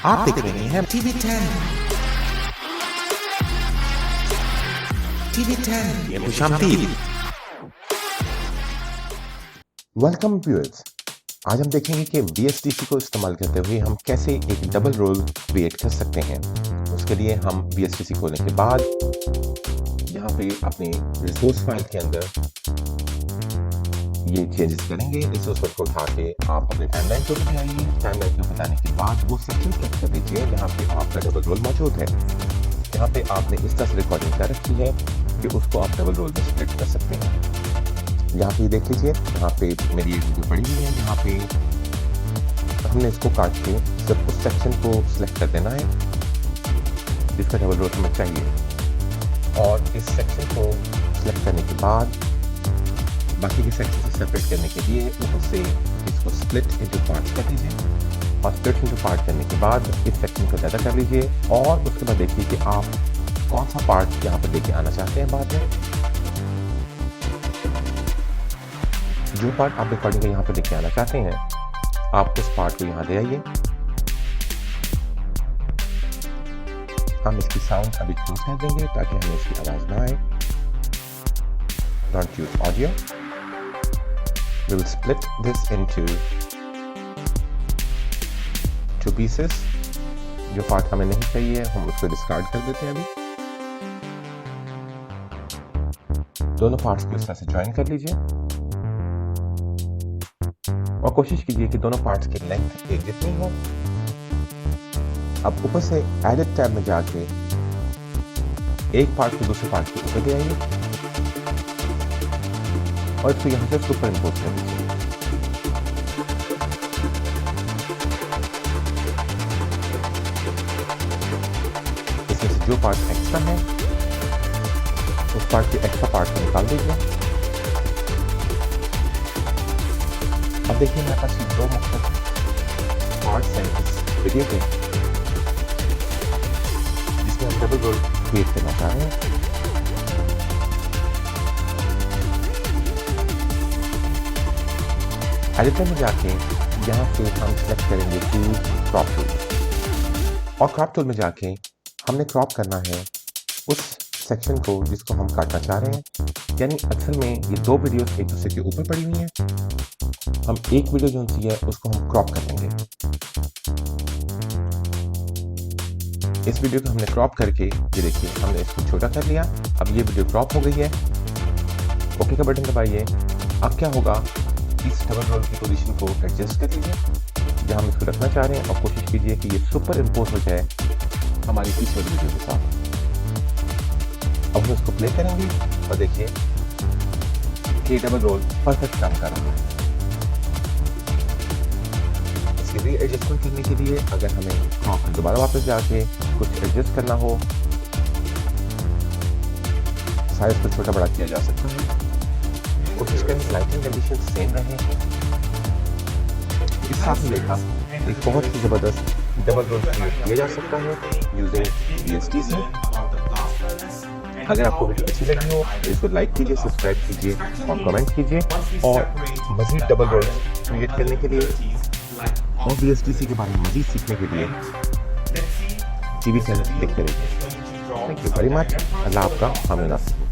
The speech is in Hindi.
आप देख रहे हैं TV10। TV10 ये खुशामदी। वेलकम व्यूअर्स, आज हम देखेंगे कि VSTC को इस्तेमाल करते हुए हम कैसे एक डबल रोल क्रिएट कर सकते हैं। उसके लिए हम VSTC खोलने के बाद यहाँ पे अपने रिसोर्स फाइल के अंदर ये चेंजेस करेंगे। रिसोर्स फाइल को उठा के आप अपने टाइमलाइन को बताइए। टाइमलाइन को बताने के बाद वो सेक्शन सेलेक्ट कर दीजिए जहाँ पे आपका डबल रोल मौजूद है। यहाँ पे आपने इस तरह से रिकॉर्डिंग कर रखी है कि उसको आप डबल रोल में स्प्लिट कर सकते हैं। यहाँ पे देख लीजिए, यहाँ पे मेरी एक वीडियो पड़ी हुई है। यहाँ पे हमने इसको काट के सिर्फ उस सेक्शन को सिलेक्ट कर देना है जिसका डबल रोल हमें चाहिए, और इस सेक्शन को सिलेक्ट करने के बाद बाकी के सेक्शन से सेपरेट करने के लिए ऊपर से इसको स्प्लिट इनटू पार्ट्स कर दीजिए, और स्प्लिट इनटू पार्ट करने के बाद इस सेक्शन को ज़्यादा कर लीजिए, और उसके बाद देखिए कि आप कौन सा पार्ट यहाँ पर लेके आना चाहते हैं। बाद में जो पार्ट आप रिकॉर्डिंग को यहाँ पर लेके आना चाहते हैं, आप उस पार्ट को यहाँ ले आइए। हम इसकी साउंड अभी चूज कर देंगे ताकि हमें इसकी आवाज़ ना आए। Don't use audio. We will split this into two pieces. जो पार्ट हमें नहीं चाहिए हम उसको डिस्कार्ड कर देते हैं। अभी दोनों पार्ट्स को इस तरह से ज्वाइन कर लीजिए, और कोशिश कीजिए कि दोनों पार्ट्स की लेंथ एक जितनी हो। अब ऊपर से एडिट टैब में जाके एक पार्ट को दूसरे पार्ट के ऊपर ले आइए, और इसको यहाँ से सुपर इम्पोर्ट कर दीजिए। इसमें से जो पार्ट एक्स्ट्रा है उस पार्ट के एक्स्ट्रा पार्ट को निकाल दीजिए। अब देखिए मेरे पास दो मुख्तलिफ पार्ट्स हैं इस वीडियो के जिसमें हम डबल रोल क्रिएट करना चाह रहे हैं। एडिटर में जाके यहाँ से हम सेलेक्ट करेंगे क्रॉप टूल, और क्रॉप टूल में जाके हमने क्रॉप करना है उस सेक्शन को जिसको हम काटना चाह रहे हैं। यानी असल में ये दो वीडियोस एक दूसरे के ऊपर पड़ी हुई हैं। हम एक वीडियो जो सी है उसको हम क्रॉप कर लेंगे। इस वीडियो को हमने क्रॉप करके ये देखिए हमने इसको छोटा कर लिया। अब ये वीडियो क्रॉप हो गई है। ओके का बटन दबाइए। अब क्या होगा, इस डबल रोल की पोजीशन को एडजस्ट कर लीजिए जहां हम इसको रखना चाह रहे हैं, और कोशिश कीजिए कि ये सुपर इम्पोज हो जाए हमारी पीछे वाली वीडियो के साथ। अब हम इसको प्ले करेंगे और देखिए कि डबल रोल परफेक्ट काम कर रहा है। इसकी री एडजस्टमेंट करने के लिए अगर हमें क्रॉप दोबारा वापस जाके कुछ एडजस्ट करना हो, साइज को छोटा बड़ा किया जा सकता है। कोशिश करें लाइटिंग कंडीशन सेम रहे। इस साथ में देखा एक बहुत ही ज़बरदस्त डबल रोल क्रिएट किया जा सकता है यूजिंग VSTC। अगर आपको वीडियो अच्छी लगी हो तो इसको लाइक कीजिए, सब्सक्राइब कीजिए और कमेंट कीजिए, और मज़ीद डबल रोल क्रिएट करने के लिए और VSTC के बारे में मज़ीद सीखने के लिए TV10 क्लिक करेंगे। Thank you very much. अल्लाह आपका हामी नासिर।